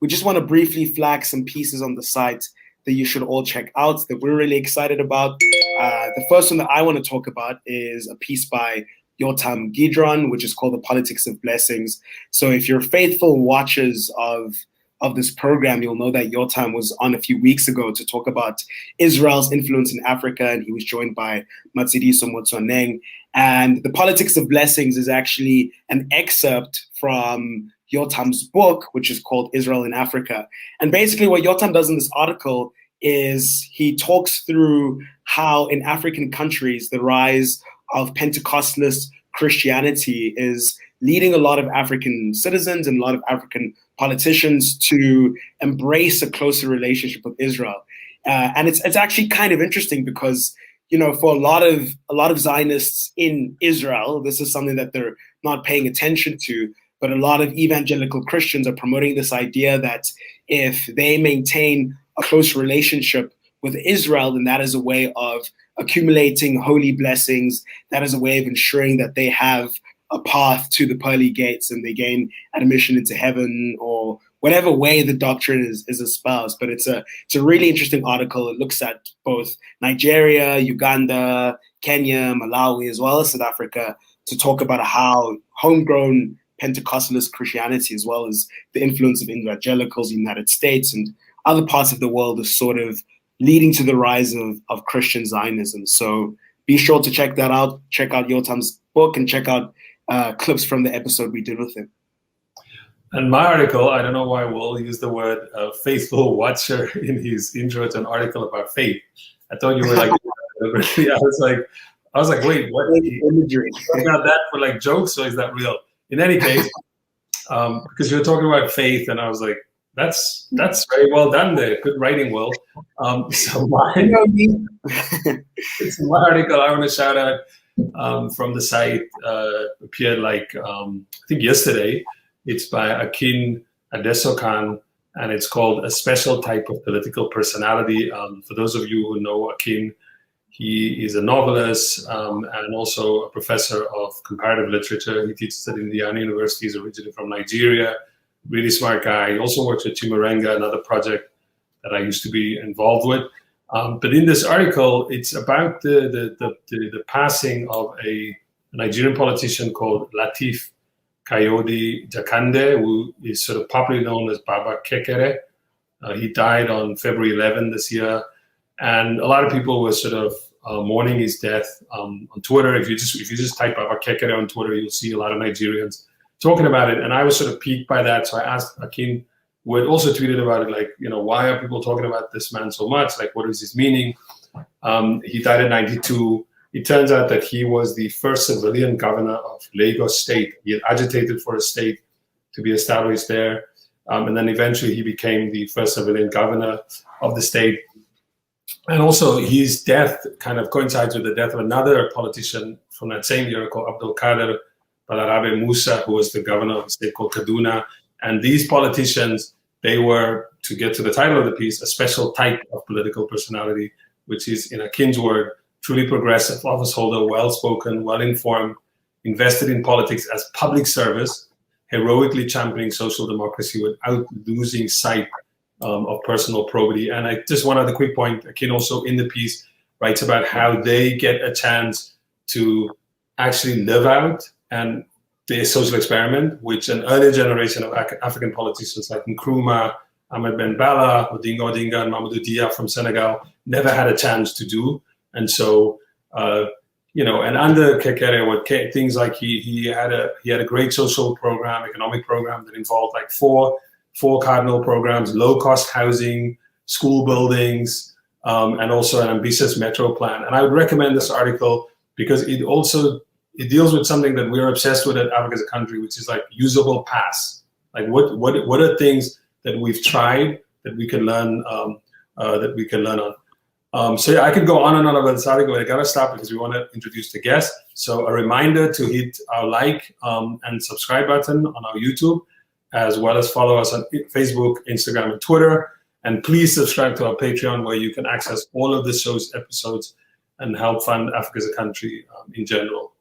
we just want to briefly flag some pieces on the site that you should all check out that we're really excited about. The first one that I want to talk about is a piece by Yotam Gidron, which is called The Politics of Blessings. So if you're faithful watchers of this program, you'll know that Yotam was on a few weeks ago to talk about Israel's influence in Africa, and he was joined by Matshidiso Motswaneng. And The Politics of Blessings is actually an excerpt from Yotam's book, which is called Israel in Africa. And basically what Yotam does in this article is he talks through how in African countries, the rise of Pentecostalist Christianity is leading a lot of African citizens and a lot of African politicians to embrace a closer relationship with Israel. And it's actually kind of interesting because, you know, for a lot of Zionists in Israel, this is something that they're not paying attention to, but a lot of evangelical Christians are promoting this idea that if they maintain a close relationship with Israel, then that is a way of accumulating holy blessings. That is a way of ensuring that they have a path to the pearly gates and they gain admission into heaven, or whatever way the doctrine is espoused. But it's a really interesting article. It looks at both Nigeria, Uganda, Kenya, Malawi, as well as South Africa, to talk about how homegrown Pentecostalist Christianity, as well as the influence of evangelicals in the United States and other parts of the world, is sort of leading to the rise of Christian Zionism. So be sure to check that out. Check out Yotam's book and check out clips from the episode we did with him. And my article, I don't know why Will used the word faithful watcher in his intro to an article about faith. I thought you were like, I was like, wait, what? Imagery. You got that for like jokes, or is that real? In any case, because you were talking about faith, and I was like, that's very well done there. Good writing, Will. So it's my article I want to shout out from the site, appeared like, I think yesterday. It's by Akin Adesokan, and it's called A Special Type of Political Personality. For those of you who know Akin, he is a novelist and also a professor of comparative literature. He teaches at Indiana University. He's originally from Nigeria. Really smart guy. He also works with Chimurenga, another project that I used to be involved with. But in this article, it's about the passing of a Nigerian politician called Lateef Kayode Jakande, who is sort of popularly known as Baba Kekere. He died on February 11 this year, and a lot of people were sort of mourning his death on Twitter. If you just type Baba Kekere on Twitter, you'll see a lot of Nigerians talking about it, and I was sort of piqued by that. So I asked Akin, who had also tweeted about it, like, you know, why are people talking about this man so much? Like, what is his meaning? He died at 92. It turns out that he was the first civilian governor of Lagos State. He had agitated for a state to be established there. And then eventually he became the first civilian governor of the state. And also his death kind of coincides with the death of another politician from that same year called Abdul Kader Balarabe Musa, who was the governor of a state called Kaduna. And these politicians, they were, to get to the title of the piece, a special type of political personality, which is, in Akin's word, truly progressive, office holder, well-spoken, well-informed, invested in politics as public service, heroically championing social democracy without losing sight of personal probity. And I just one other quick point, Akin also in the piece writes about how they get a chance to actually live out and the social experiment, which an earlier generation of African politicians like Nkrumah, Ahmed Ben Bella, Odinga Odinga, and Mamadou Dia from Senegal never had a chance to do. And so, you know, and under Kekere, things like he had a great social program, economic program that involved like four cardinal programs: low-cost housing, school buildings, and also an ambitious metro plan. And I would recommend this article because it deals with something that we're obsessed with at Africa as a country, which is like usable pass. Like what are things that we've tried that we can learn on. So yeah, I could go on and on about this article, but I gotta stop because we want to introduce the guest. So a reminder to hit our like and subscribe button on our YouTube, as well as follow us on Facebook, Instagram, and Twitter. And please subscribe to our Patreon, where you can access all of the show's episodes and help fund Africa as a country in general.